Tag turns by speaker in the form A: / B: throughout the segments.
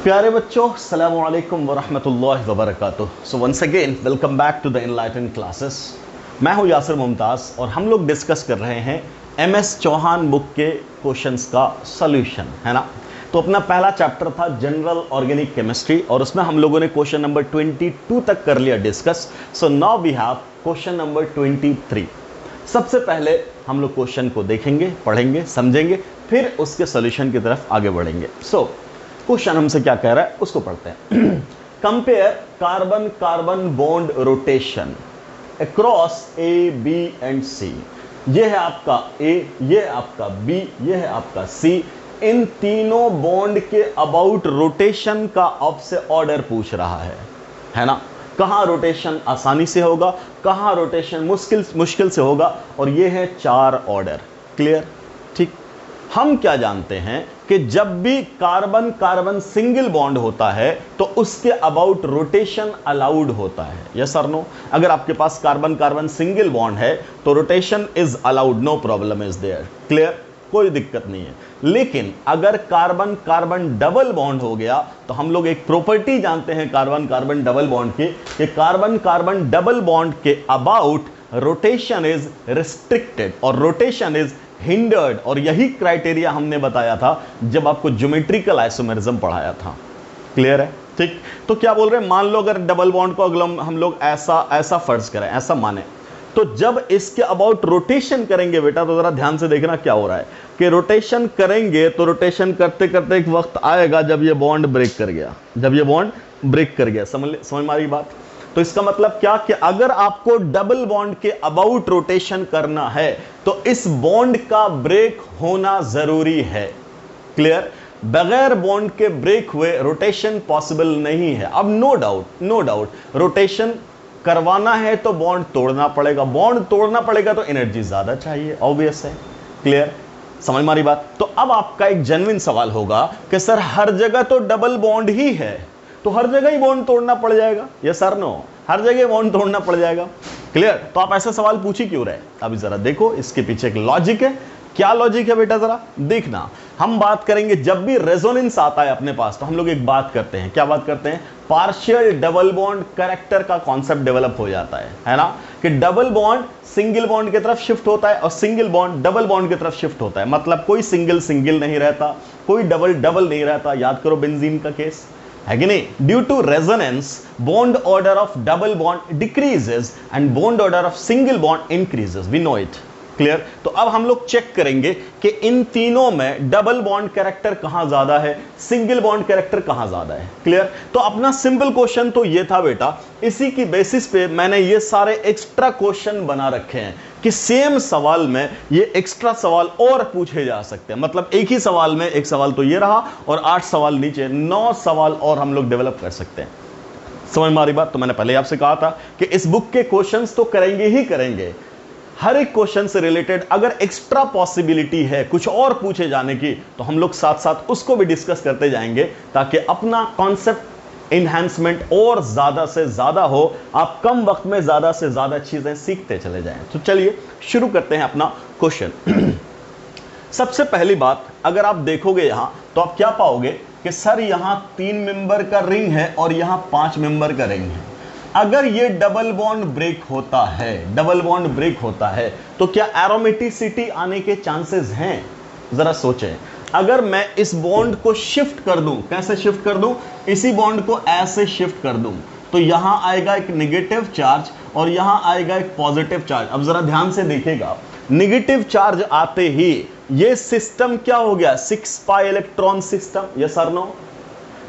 A: प्यारे बच्चों, अस्सलामु अलैकुम वरहमतुल्लाहि वबरकातुह। So once again welcome back to the enlighten classes. मैं हूं यासिर मुमताज़ और हम लोग डिस्कस कर रहे हैं एमएस चौहान बुक के क्वेश्चंस का सॉल्यूशन, है ना। तो अपना पहला चैप्टर था जनरल ऑर्गेनिक केमिस्ट्री और उसमें हम लोगों ने क्वेश्चन नंबर 22 तक कर लिया discuss. So now we have question number 23। सबसे पहले हम लोग क्वेश्चन को देखेंगे, पढ़ेंगे, समझेंगे, फिर उसके सॉल्यूशन की तरफ आगे बढ़ेंगे। क्वेश्चन हमसे क्या कह रहा है उसको पढ़ते हैं। Compare carbon carbon bond rotation across A B and C. ये है आपका ए, ये है आपका बी, ये है आपका सी। इन तीनों बॉन्ड के अबाउट रोटेशन का आपसे ऑर्डर पूछ रहा है ना। कहां रोटेशन आसानी से होगा, कहां रोटेशन मुश्किल से होगा, और ये है 4 ऑर्डर। क्लियर? ठीक। हम क्या जानते हैं कि जब भी कार्बन कार्बन सिंगल बॉन्ड होता है तो उसके अबाउट रोटेशन अलाउड होता है। यस और नो? अगर आपके पास कार्बन कार्बन सिंगल बॉन्ड है तो rotation is allowed, no problem is there. Clear? कोई दिक्कत नहीं है। लेकिन अगर कार्बन कार्बन डबल बॉन्ड हो गया तो हम लोग एक प्रॉपर्टी जानते हैं कार्बन कार्बन डबल बॉन्ड की, कि कार्बन कार्बन डबल बॉन्ड के अबाउट रोटेशन इज रिस्ट्रिक्टेड और रोटेशन इज हिंडर्ड। और यही क्राइटेरिया हमने बताया था जब आपको ज्योमेट्रिकल आइसोमेरिज्म पढ़ाया था। क्लियर है? ठीक। तो क्या बोल रहे हैं, मान लो अगर डबल बॉन्ड को अगला हम लोग ऐसा फर्ज करें, ऐसा माने, तो जब इसके अबाउट रोटेशन करेंगे बेटा, तो जरा ध्यान से देखना क्या हो रहा है कि रोटेशन करेंगे तो रोटेशन करते करते एक वक्त आएगा जब ये बॉन्ड ब्रेक कर गया, जब ये बॉन्ड ब्रेक कर गया। समझ मारी बात? तो इसका मतलब क्या कि अगर आपको डबल बॉन्ड के अबाउट रोटेशन करना है तो इस बॉन्ड का ब्रेक होना जरूरी है। क्लियर? बगैर बॉन्ड के ब्रेक हुए रोटेशन पॉसिबल नहीं है। अब नो डाउट रोटेशन करवाना है तो बॉन्ड तोड़ना पड़ेगा, बॉन्ड तोड़ना पड़ेगा तो एनर्जी ज्यादा चाहिए, ऑब्वियस है। क्लियर? समझ मारी बात? तो अब आपका एक जेन्युइन सवाल होगा कि सर हर जगह तो डबल बॉन्ड ही है, तो हर जगह ही बॉन्ड तोड़ना पड़ जाएगा? Yes sir no? हर जगह बॉन्ड तोड़ना पड़ जाएगा। क्लियर? तो आप ऐसा सवाल पूछ ही क्यों रहे? अभी जरा देखो, इसके पीछे एक लॉजिक है। क्या लॉजिक है बेटा, जरा देखना। हम बात करेंगे जब भी रेजोनेंस आता है अपने पास तो हम लोग एक बात करते हैं। क्या बात करते हैं? पार्शियल डबल बॉन्ड कैरेक्टर का कॉन्सेप्ट डेवलप हो जाता है ना, कि डबल बॉन्ड सिंगल बॉन्ड की तरफ शिफ्ट होता है और सिंगल बॉन्ड डबल बॉन्ड की तरफ शिफ्ट होता है। मतलब कोई सिंगल सिंगल नहीं रहता, कोई डबल डबल नहीं रहता। याद करो बेंजीन का केस, है कि नहीं? Due to resonance bond order of double bond decreases and bond order of single bond increases. We know it. Clear? तो अब हम लोग चेक करेंगे कि इन तीनों में डबल बॉन्ड कैरेक्टर कहां ज्यादा है, सिंगल बॉन्ड कैरेक्टर कहां ज्यादा है। क्लियर? तो अपना सिंपल क्वेश्चन तो ये था बेटा, इसी की बेसिस पे मैंने ये सारे एक्स्ट्रा क्वेश्चन बना रखे हैं कि सेम सवाल में ये एक्स्ट्रा सवाल और पूछे जा सकते हैं। मतलब एक ही सवाल में, एक सवाल तो ये रहा और 8 सवाल नीचे, 9 सवाल और हम लोग डेवलप कर सकते हैं। समझ में आ रही बात? तो मैंने पहले आपसे कहा था कि इस बुक के क्वेश्चंस तो करेंगे ही करेंगे। हर एक क्वेश्चन से रिलेटेड अगर एक्स्ट्रा पॉसिबिलिटी है कुछ और पूछे जाने की तो हम लोग साथ साथ उसको भी डिस्कस करते जाएंगे ताकि अपना कॉन्सेप्ट एनहांसमेंट और ज्यादा से ज्यादा हो, आप कम वक्त में ज्यादा से ज्यादा चीजें सीखते चले जाएं। तो चलिए शुरू करते हैं अपना क्वेश्चन। सबसे पहली बात, अगर आप देखोगे यहां तो आप क्या पाओगे कि सर यहां 3 मेंबर का रिंग है और यहां 5 मेंबर का रिंग है। अगर ये डबल बॉन्ड ब्रेक होता है, डबल बॉन्ड ब्रेक होता है तो क्या एरोमेटिसिटी आने के चांसेस हैं? जरा सोचें। अगर मैं इस बॉन्ड को शिफ्ट कर दूं, कैसे शिफ्ट कर दूं? इसी बॉन्ड को ऐसे शिफ्ट कर दूं तो यहां आएगा एक नेगेटिव चार्ज और यहां आएगा एक पॉजिटिव चार्ज। अब जरा ध्यान से देखिएगा, नेगेटिव चार्ज आते ही ये सिस्टम क्या हो गया? 6 पाई इलेक्ट्रॉन सिस्टम। यस और नो?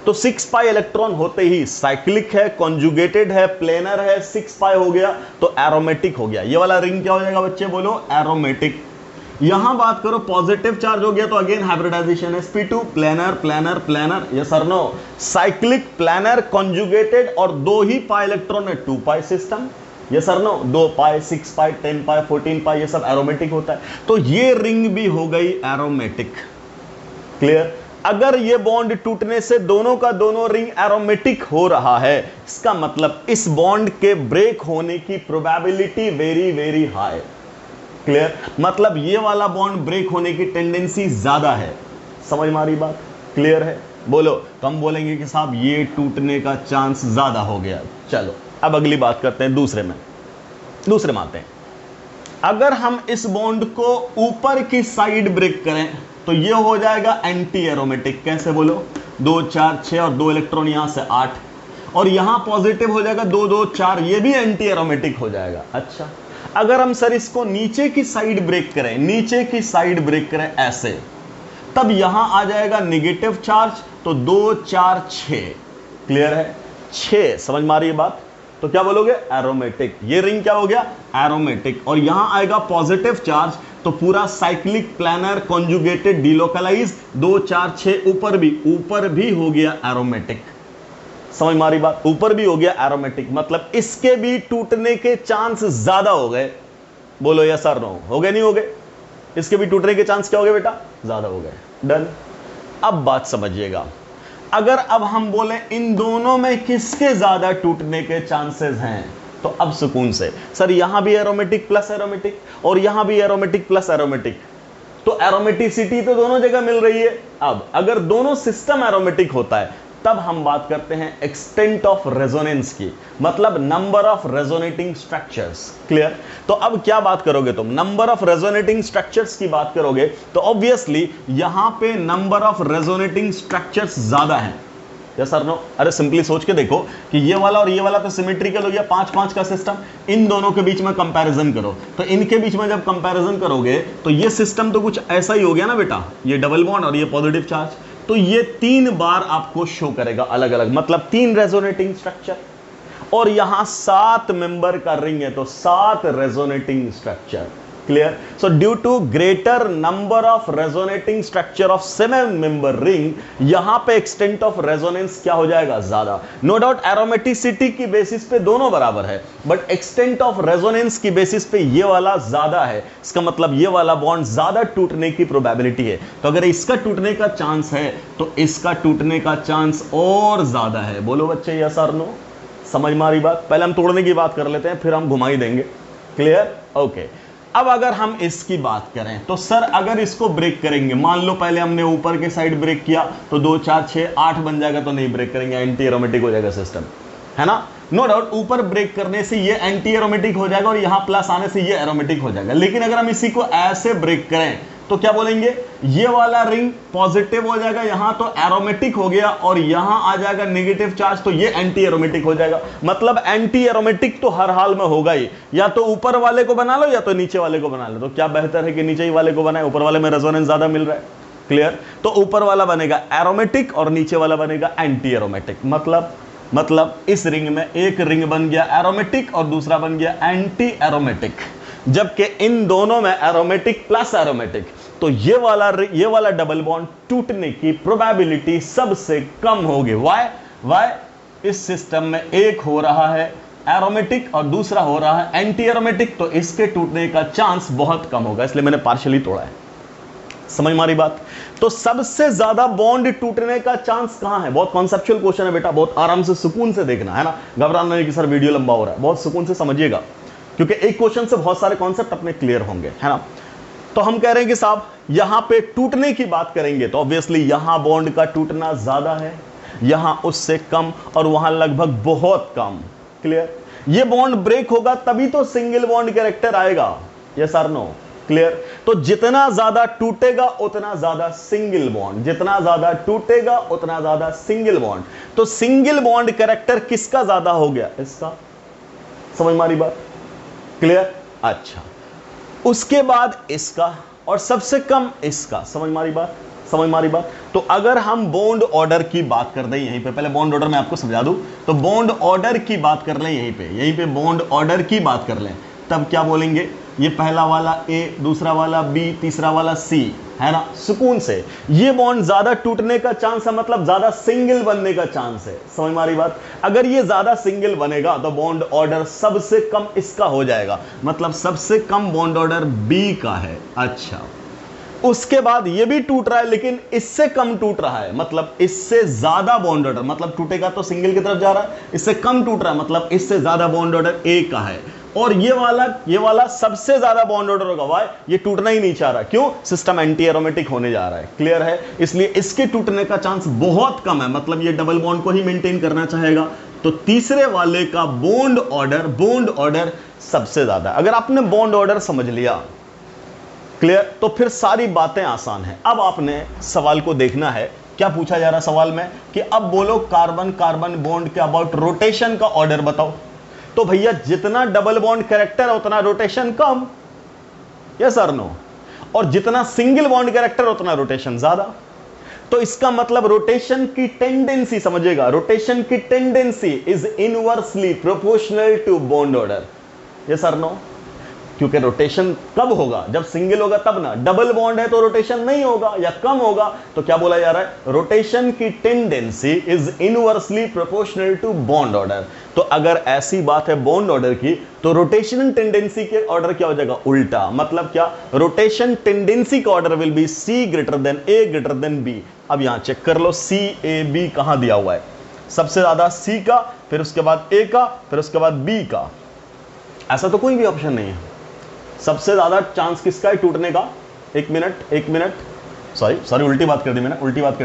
A: तो 6 पाई इलेक्ट्रॉन होते ही साइक्लिक है, कॉन्जुगेटेड है, प्लेनर है, 6 पाई हो गया तो एरोमेटिक हो गया। ये वाला रिंग क्या हो जाएगा बच्चे, बोलो? एरोमेटिक। यहां बात करो पॉजिटिव चार्ज हो गया तो again hybridization, sp2 planar planar planar. Yes और नो? साइक्लिक, प्लेनर, कॉन्जुगेटेड और 2 ही पाई इलेक्ट्रॉन है, 2 पाई सिस्टम। यस और no? 2 pi, 6 pi, 10 pi, 14 pi, ये सब एरोमेटिक होता है। तो ये रिंग भी हो गई एरोमेटिक। क्लियर? अगर ये बॉन्ड टूटने से दोनों का दोनों रिंग एरोमेटिक हो रहा है, इसका मतलब इस बॉन्ड के ब्रेक होने की probability very very high. Clear? मतलब ये वाला बॉन्ड ब्रेक होने की टेंडेंसी ज्यादा है। समझ में आ रही बात? क्लियर है? बोलो, तो हम बोलेंगे कि साहब ये टूटने का चांस ज्यादा हो गया। चलो अब अगली बात करते हैं, दूसरे में आते हैं। अगर हम इस बॉन्ड को ऊपर की साइड ब्रेक करें तो ये हो जाएगा एंटी एरोमेटिक। कैसे बोलो, 2 4 6 और 2 इलेक्ट्रॉन यहां से 8, और यहां पॉजिटिव हो जाएगा 2 2 4, ये भी एंटी एरोमेटिक हो जाएगा। अच्छा, अगर हम सर इसको नीचे की साइड ब्रेक करें, ऐसे, तब यहां आ जाएगा नेगेटिव चार्ज, तो 2 4 6, क्लियर है, 6, समझ में आ रही है बात? तो क्या बोलोगे, एरोमेटिक। ये रिंग क्या हो गया, एरोमेटिक। और यहां आएगा पॉजिटिव चार्ज, तो पूरा साइक्लिक प्लानर कॉन्जुगेटेड डिलोकलाइज, 2 4 6, ऊपर भी हो गया एरोमेटिक। समझ में आ रही बात? ऊपर भी हो गया एरोमेटिक, मतलब इसके भी टूटने के चांस ज्यादा हो गए। बोलो यस और नो, हो गए नहीं हो गए? इसके भी टूटने के चांस क्या हो गए बेटा, ज्यादा हो गए। डन। अब बात समझिएगा, अगर अब हम बोले इन दोनों में किसके ज्यादा टूटने के चांसेस हैं, तो अब सुकून से, सर यहां भी एरोमेटिक प्लस एरोमेटिक और यहां भी एरोमेटिक प्लस एरोमेटिक, तो एरोमेटिसिटी तो दोनों जगह मिल रही है। अब अगर दोनों सिस्टम एरोमेटिक होता है, तब हम बात करते हैं एक्सटेंट ऑफ रेजोनेंस की, मतलब number of resonating structures. Clear? तो अब क्या बात करोगे तुम, नंबर ऑफ रेजोनेटिंग स्ट्रक्चर्स की बात करोगे, तो ऑब्वियसली यहां पे नंबर ऑफ रेजोनेटिंग स्ट्रक्चर्स ज्यादा हैं। Yes sir no? अरे सिंपली सोच के देखो कि ये वाला और ये वाला तो सिमेट्रिकल हो गया, 5 5 का सिस्टम। इन दोनों के बीच में कंपैरिजन करो, तो इनके बीच में जब कंपैरिजन करोगे तो ये सिस्टम तो कुछ ऐसा ही हो गया ना बेटा, ये डबल बॉन्ड और ये पॉजिटिव चार्ज, तो ये 3 बार आपको शो करेगा अलग अलग, मतलब 3 रेजोनेटिंग स्ट्रक्चर। और यहां 7 मेंबर का रिंग है, तो 7 resonating structure. Clear? So due to greater number of resonating structure of 7 member ring, यहां पे एक्सटेंट ऑफ रेजोनेंस क्या हो जाएगा, ज्यादा। नो डाउट एरोमेटिसिटी की बेसिस पे दोनों बराबर है, बट एक्सटेंट ऑफ रेजोनेंस की बेसिस पे ये वाला ज्यादा है। इसका मतलब ये वाला बॉन्ड ज्यादा टूटने की प्रोबेबिलिटी है। तो अगर इसका टूटने का चांस है, तो इसका टूटने का चांस और ज्यादा है। बोलो बच्चे यस और नो? समझ में आ रही बात? पहले हम तोड़ने की बात कर लेते हैं, फिर हम घुमाई देंगे। क्लियर? ओके। अब अगर हम इसकी बात करें, तो सर अगर इसको ब्रेक करेंगे, मान लो पहले हमने ऊपर के साइड ब्रेक किया, तो 2 4 6 8 बन जाएगा, तो नहीं ब्रेक करेंगे, एंटी एरोमेटिक हो जाएगा सिस्टम, है ना? नो डाउट ऊपर ब्रेक करने से ये एंटी एरोमेटिक हो जाएगा और यहां प्लस आने से ये एरोमेटिक हो जाएगा। लेकिन अगर हम इसी को ऐसे ब्रेक करें, तो क्या बोलेंगे, ये वाला रिंग पॉजिटिव हो जाएगा, यहां तो एरोमेटिक हो गया, और यहां आ जाएगा नेगेटिव चार्ज, तो ये एंटी एरोमेटिक हो जाएगा। मतलब एंटी एरोमेटिक तो हर हाल में होगा ही, या तो ऊपर वाले को बना लो या तो नीचे वाले को बना लो। तो क्या बेहतर है कि नीचे ही वाले को बनाए, ऊपर वाले में रेजोनेंस ज्यादा मिल रहा है। क्लियर? तो ऊपर वाला बनेगा एरोमेटिक और नीचे वाला बनेगा एंटी एरोमेटिक। मतलब इस रिंग में एक रिंग बन गया एरोमेटिक और दूसरा बन गया एंटी एरोमेटिक, जबकि इन दोनों में एरोमेटिक प्लस एरोमेटिक, तो ये वाला डबल बॉन्ड टूटने की प्रोबेबिलिटी सबसे कम होगी। वाई? इस सिस्टम में एक हो रहा है एरोमेटिक और दूसरा हो रहा है एंटी एरोमेटिक, तो इसके टूटने का चांस बहुत कम होगा, इसलिए मैंने पार्शियली तोड़ा है। समझ में आ रही बात? तो सबसे ज्यादा बॉन्ड टूटने का चांस कहां है? बहुत कॉन्सेप्चुअल क्वेश्चन है बेटा, बहुत आराम से सुकून से देखना है ना, घबराना नहीं कि सर वीडियो लंबा हो रहा है। बहुत सुकून से समझिएगा, क्योंकि एक क्वेश्चन से बहुत सारे कॉन्सेप्ट अपने क्लियर होंगे, है ना? तो हम कह रहे हैं कि साहब यहां पे टूटने की बात करेंगे, तो ऑब्वियसली यहां बॉन्ड का टूटना ज्यादा है, यहां उससे कम, और वहां लगभग बहुत कम। क्लियर? ये बॉन्ड ब्रेक होगा तभी तो सिंगल बॉन्ड कैरेक्टर आएगा। यस और नो? क्लियर? तो जितना ज्यादा टूटेगा उतना ज्यादा सिंगल बॉन्ड, जितना ज्यादा टूटेगा उतना ज्यादा सिंगल बॉन्ड। तो सिंगल बॉन्ड कैरेक्टर किसका ज्यादा हो गया? इसका। समझ में आ रही बात? क्लियर? अच्छा, उसके बाद इसका, और सबसे कम इसका। समझ में आ रही बात? समझ में आ रही बात? तो अगर हम बॉन्ड ऑर्डर की बात कर दें यहीं पे, पहले बॉन्ड ऑर्डर मैं आपको समझा दूं, तो बॉन्ड ऑर्डर की बात कर लें यहीं पे बॉन्ड ऑर्डर की बात कर लें, तब क्या बोलेंगे, ये पहला वाला ए, दूसरा वाला बी, तीसरा वाला सी, है ना? सुकून से। ये बॉन्ड ज्यादा टूटने का चांस है, मतलब ज्यादा सिंगल बनने का चांस है। समझ में आ रही बात? अगर ये ज्यादा सिंगल बनेगा तो बॉन्ड ऑर्डर सबसे कम इसका हो जाएगा, मतलब सबसे कम बॉन्ड ऑर्डर बी का है। अच्छा, उसके बाद ये भी टूट रहा है लेकिन इससे कम टूट रहा है, मतलब इससे ज्यादा बॉन्ड ऑर्डर, मतलब टूटेगा तो सिंगल की तरफ जा रहा है, इससे कम टूट रहा है, मतलब इससे ज्यादा बॉन्ड ऑर्डर ए का है। और ये वाला सबसे ज्यादा बॉन्ड ऑर्डर होगा। वाई? ये टूटना ही नहीं चाह रहा। क्यों? सिस्टम एंटी एरोमेटिक होने जा रहा है। क्लियर है? इसलिए इसके टूटने का चांस बहुत कम है, मतलब ये डबल बॉन्ड को ही मेंटेन करना चाहेगा। तो तीसरे वाले का बॉन्ड ऑर्डर सबसे ज्यादा। अगर आपने बॉन्ड ऑर्डर समझ लिया, क्लियर, तो फिर सारी बातें आसान है। अब आपने सवाल को देखना है, क्या पूछा जा रहा सवाल में कि अब बोलो कार्बन कार्बन बॉन्ड के अबाउट रोटेशन का ऑर्डर बताओ। तो भैया जितना डबल बॉन्ड कैरेक्टर उतना रोटेशन कम, यस और नो, और जितना सिंगल बॉन्ड कैरेक्टर उतना रोटेशन ज्यादा। तो इसका मतलब रोटेशन की टेंडेंसी समझिएगा, रोटेशन की tendency is inversely proportional to bond order, yes और नो। क्योंकि रोटेशन कब होगा? जब सिंगल होगा तब ना। डबल बॉन्ड है तो रोटेशन नहीं होगा या कम होगा। तो क्या बोला जा रहा है? रोटेशन की tendency is inversely proportional to bond order. तो अगर ऐसी बात है बॉन्ड ऑर्डर की, तो रोटेशन टेंडेंसी के ऑर्डर क्या हो जाएगा? उल्टा। मतलब क्या? रोटेशन टेंडेंसी का order will be C greater than A greater than B. अब यहां चेक कर लो, सी ए बी कहां दिया हुआ है? सबसे ज्यादा सी का, फिर उसके बाद ए का, फिर उसके बाद बी का। ऐसा तो कोई भी ऑप्शन नहीं है। सबसे ज्यादा चांस किसका है टूटने का? एक मिनट, सॉरी उल्टी बात कर दी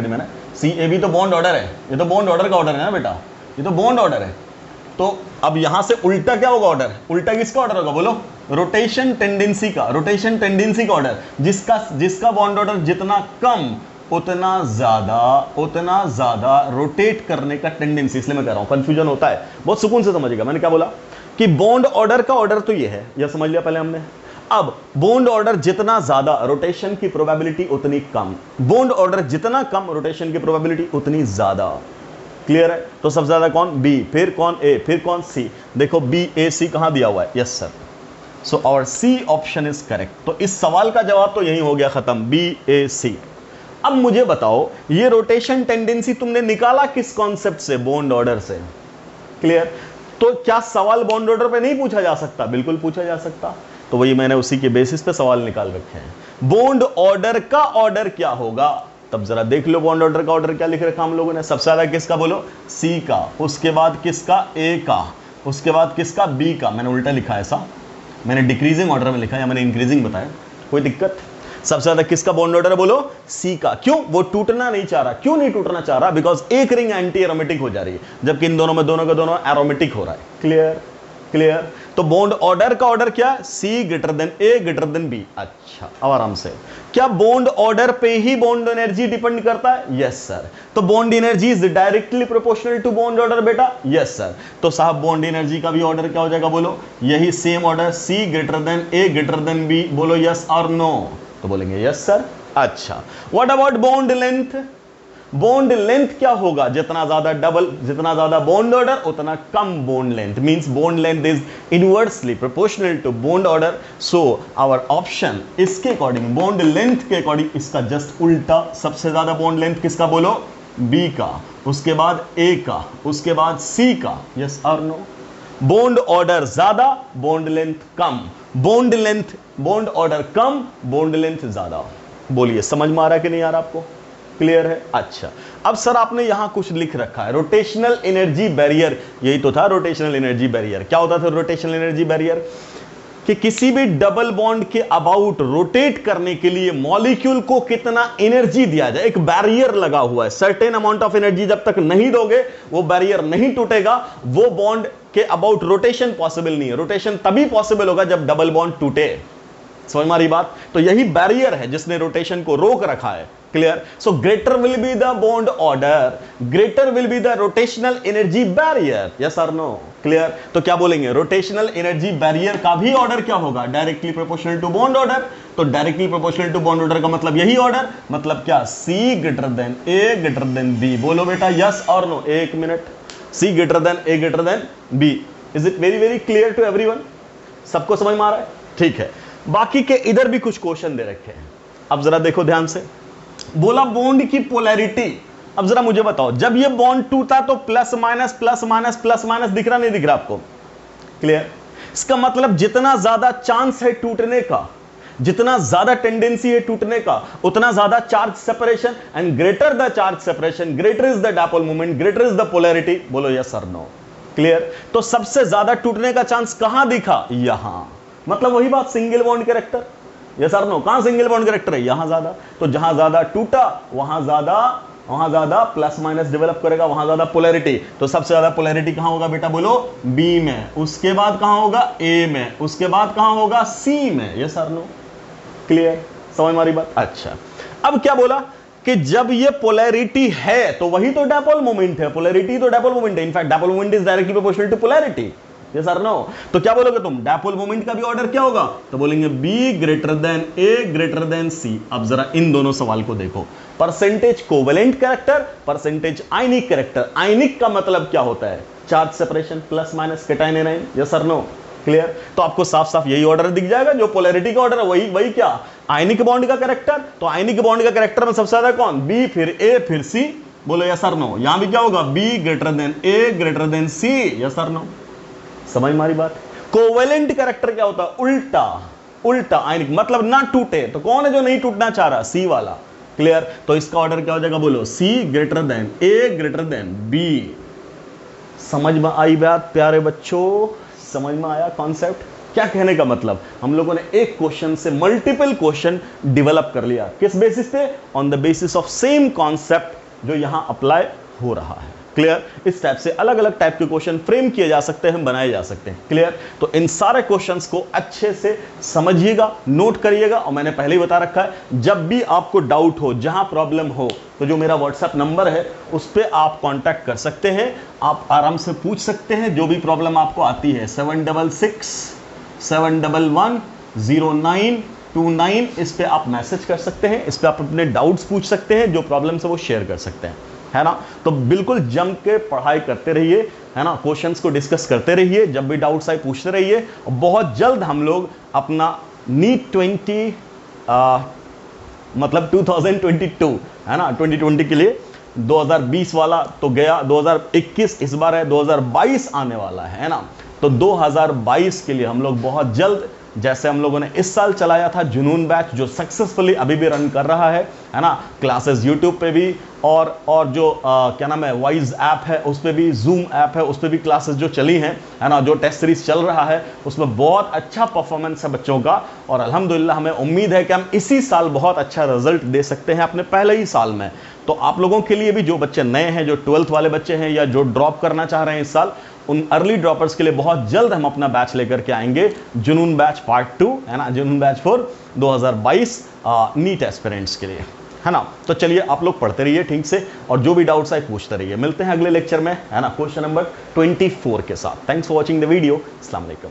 A: मैंने। सी ए बी तो बॉन्ड ऑर्डर है, ये तो बॉन्ड ऑर्डर का ऑर्डर है ना बेटा, ये तो बॉन्ड ऑर्डर है। तो अब यहां से उल्टा क्या होगा ऑर्डर? उल्टा किसका ऑर्डर होगा बोलो? रोटेशन टेंडेंसी का ऑर्डर। जिसका बॉन्ड ऑर्डर जितना कम उतना ज्यादा रोटेट करने का टेंडेंसी। इसलिए मैं कह रहा हूं कंफ्यूजन होता है, बहुत सुकून से समझिएगा। मैंने क्या बोला कि बॉन्ड ऑर्डर का ऑर्डर तो ये है, यह समझ लिया पहले हमने। अब बॉन्ड ऑर्डर जितना ज्यादा रोटेशन की प्रोबेबिलिटी उतनी कम, बॉन्ड ऑर्डर जितना कम रोटेशन की प्रोबेबिलिटी उतनी ज्यादा। क्लियर है? तो सबसे ज्यादा कौन? बी, फिर कौन? ए, फिर कौन? सी। देखो बी ए सी कहां दिया हुआ है? Yes sir. So our C option is correct. तो इस सवाल का जवाब तो यही हो गया खत्म, बी ए सी। अब मुझे बताओ, ये रोटेशन टेंडेंसी तुमने निकाला किस कॉन्सेप्ट से? बॉन्ड ऑर्डर से। क्लियर? तो क्या सवाल बॉन्ड ऑर्डर पे नहीं पूछा जा सकता? बिल्कुल पूछा जा सकता। तो वही मैंने उसी के बेसिस पे सवाल निकाल रखे हैं। बॉन्ड ऑर्डर का ऑर्डर क्या होगा? तब जरा देख लो बॉन्ड ऑर्डर का ऑर्डर क्या लिख रखा हम लोगों ने। सबसे ज्यादा किसका बोलो? सी का, उसके बाद किसका? ए का, उसके बाद किसका? बी का। मैंने उल्टा लिखा है ऐसा, मैंने डिक्रीजिंग ऑर्डर में लिखा है या मैंने इंक्रीजिंग बताया, कोई दिक्कत? सबसे ज्यादा किसका बॉन्ड ऑर्डर है बोलो? सी का। क्यों? वो टूटना नहीं चाह रहा। क्यों नहीं टूटना चाह रहा? बिकॉज एक रिंग एंटी एरोमेटिक हो जा रही है, जबकि इन दोनों में दोनों का दोनों एरोमेटिक हो रहा है। क्लियर? तो बॉन्ड ऑर्डर का ऑर्डर क्या? C greater than A greater than B. अच्छा, अब आराम से, क्या बॉन्ड ऑर्डर पे ही बॉन्ड एनर्जी डिपेंड करता है? Yes sir. तो bond energy is directly proportional to bond order बेटा? Yes sir. तो साहब बॉन्ड एनर्जी का भी ऑर्डर क्या हो जाएगा बोलो? यही same order, C greater than A greater than B. बोलो यस और नो? तो बोलेंगे यस सर। अच्छा, what about bond length? Bond length क्या होगा? जितना ज्यादा बॉन्ड ऑर्डर उतना कम bond length, means bond length is inversely proportional to bond order. So our option इसके अकॉर्डिंग, बॉन्ड लेंथ के अकॉर्डिंग इसका जस्ट उल्टा। सबसे ज्यादा बॉन्ड लेंथ किसका बोलो? बी का, उसके बाद ए का, उसके बाद सी का। यस और नो? बॉन्ड ऑर्डर ज्यादा, बॉन्ड लेंथ कम। बॉन्ड ऑर्डर कम, बॉन्ड लेंथ ज्यादा। बोलिए समझ में आ रहा है कि नहीं आ रहा आपको? क्लियर है? अच्छा, अब सर आपने यहां कुछ लिख रखा है, रोटेशनल एनर्जी बैरियर। यही तो था रोटेशनल एनर्जी बैरियर। क्या होता था रोटेशनल एनर्जी बैरियर? कि किसी भी डबल बॉन्ड के अबाउट रोटेट करने के लिए मॉलिक्यूल को कितना एनर्जी दिया जाए। एक बैरियर लगा हुआ है, सर्टेन अमाउंट ऑफ एनर्जी जब तक नहीं दोगे वो बैरियर नहीं टूटेगा, वो बॉन्ड के अबाउट रोटेशन पॉसिबल नहीं है। रोटेशन तभी पॉसिबल होगा जब डबल बॉन्ड टूटे। समझ में आ रही बात? तो यही बैरियर है जिसने रोटेशन को रोक रखा है। Clear? So greater will be the bond order, greater will be the rotational energy barrier. Yes और नो? क्लियर? तो क्या बोलेंगे? रोटेशनल एनर्जी बैरियर का भी ऑर्डर क्या होगा? Directly proportional to bond order. तो directly proportional to bond order का मतलब यही ऑर्डर, मतलब क्या? C greater than A greater than B. बोलो बेटा यस और नो? एक minute, C greater than A greater than B. Is it very very clear to everyone? सबको समझ में आ रहा है? ठीक है। बाकी के इधर भी कुछ क्वेश्चन दे रखे हैं, अब जरा देखो ध्यान से। बोला बॉन्ड की पोलैरिटी। अब जरा मुझे बताओ, जब ये बॉन्ड टूटा तो plus minus plus minus plus minus दिख रहा नहीं दिख रहा आपको? क्लियर? इसका मतलब जितना ज्यादा चांस है टूटने का, जितना ज्यादा टेंडेंसी है टूटने का, उतना ज्यादा charge separation, and greater the charge separation greater is the dipole moment, greater is the polarity. बोलो यस और नो? क्लियर? तो सबसे ज्यादा टूटने का चांस कहां दिखा? यहां। मतलब वही बात, सिंगल बॉन्ड कैरेक्टर। यस और नो? कहां सिंगल बॉन्ड कैरेक्टर है? यहां ज्यादा। तो जहां ज्यादा टूटा वहां ज्यादा प्लस माइनस डेवलप करेगा, वहां ज्यादा पोलैरिटी। तो सबसे ज्यादा पोलैरिटी कहां होगा बेटा? बोलो बी में। उसके बाद कहां होगा? ए में। उसके बाद कहां होगा? सी में। यस और नो? क्लियर? समझ मारी बात? अच्छा, अब क्या बोला कि जब ये पोलैरिटी है तो वही तो डायपोल मोमेंट है। पोलैरिटी तो डायपोल मोमेंट है। In fact dipole moment is directly proportional to polarity. Yes और नो? तो क्या बोलोगे तुम? डायपोल मोमेंट का भी ऑर्डर क्या होगा? तो बोलेंगे B greater than A greater than C. अब जरा इन दोनों सवाल को देखो, percentage covalent character, percentage ionic character. Ionic का मतलब क्या होता है? Charge separation, plus minus, cation anion. Yes और नो? क्लियर? तो आपको साफ साफ यही ऑर्डर दिख जाएगा जो पोलैरिटी का ऑर्डर है, वही क्या? आयनिक बॉन्ड का कैरेक्टर। तो आयनिक बॉन्ड का कैरेक्टर में सबसे ज्यादा कौन? बी, फिर ए, फिर सी। बोलो यस और नो? यहां भी क्या होगा? B greater than A greater than C. Yes और नो? समझ मारी बात? कोवेलेंट कैरेक्टर क्या होता है? उल्टा आयनिक, मतलब ना टूटे। तो कौन है जो नहीं टूटना चाह रहा? सी वाला। क्लियर? तो इसका ऑर्डर क्या हो जाएगा? बोलो सी greater than A greater than B. समझ में आई बात प्यारे बच्चों? समझ में आया कॉन्सेप्ट? क्या कहने का मतलब? हम लोगों ने एक क्वेश्चन से मल्टीपल क्वेश्चन डेवलप कर लिया। किस बेसिस पे? On the basis of same concept जो यहां अप्लाई हो रहा है। क्लियर? इस टाइप से अलग अलग टाइप के क्वेश्चन फ्रेम किए जा सकते हैं, बनाए जा सकते हैं। क्लियर? तो इन सारे क्वेश्चंस को अच्छे से समझिएगा, नोट करिएगा। और मैंने पहले ही बता रखा है, जब भी आपको डाउट हो, जहां प्रॉब्लम हो, तो जो मेरा व्हाट्सएप नंबर है उस पर आप कांटेक्ट कर सकते हैं। आप आराम से पूछ सकते हैं जो भी प्रॉब्लम आपको आती है। 766-711-0929। इस पे आप मैसेज कर सकते हैं, इस पे आप अपने डाउट्स पूछ सकते हैं, जो प्रॉब्लम है वो शेयर कर सकते हैं, है ना? तो बिल्कुल जम के पढ़ाई करते रहिए, है ना? क्वेश्चंस को डिस्कस करते रहिए, जब भी डाउट्स आए पूछते रहिए। और बहुत जल्द हम लोग अपना नीट 2022, है ना, 2020 के लिए, 2020 वाला तो गया, 2021 इस बार है, 2022 आने वाला है ना? तो 2022 के लिए हम लोग बहुत जल्द, जैसे हम लोगों ने इस साल चलाया था जुनून बैच, जो सक्सेसफुली अभी भी रन कर रहा है ना? क्लासेस यूट्यूब पे भी, और जो क्या नाम है, वाइज ऐप है उस पे भी, जूम ऐप है उस पे भी क्लासेस जो चली हैं, है ना? जो टेस्ट सीरीज चल रहा है उसमें बहुत अच्छा परफॉर्मेंस है बच्चों का। और अल्हम्दुलिल्लाह हमें उम्मीद है कि हम इसी साल बहुत अच्छा रिजल्ट दे सकते हैं अपने पहले ही साल में। तो आप लोगों के लिए भी, जो बच्चे नए हैं, जो 12th वाले बच्चे हैं, या जो ड्रॉप करना चाह रहे हैं इस साल, उन अर्ली ड्रॉपर्स के लिए बहुत जल्द हम अपना बैच लेकर के आएंगे, जुनून बैच पार्ट 2, है ना? जुनून बैच फॉर 2022 नीट एस्पिरेंट्स के लिए, है ना? तो चलिए आप लोग पढ़ते रहिए ठीक से, और जो भी डाउट्स आए पूछते रहिए। मिलते हैं अगले लेक्चर में, है ना, क्वेश्चन नंबर 24 के साथ। Thanks for watching the video. अस्सलाम वालेकुम।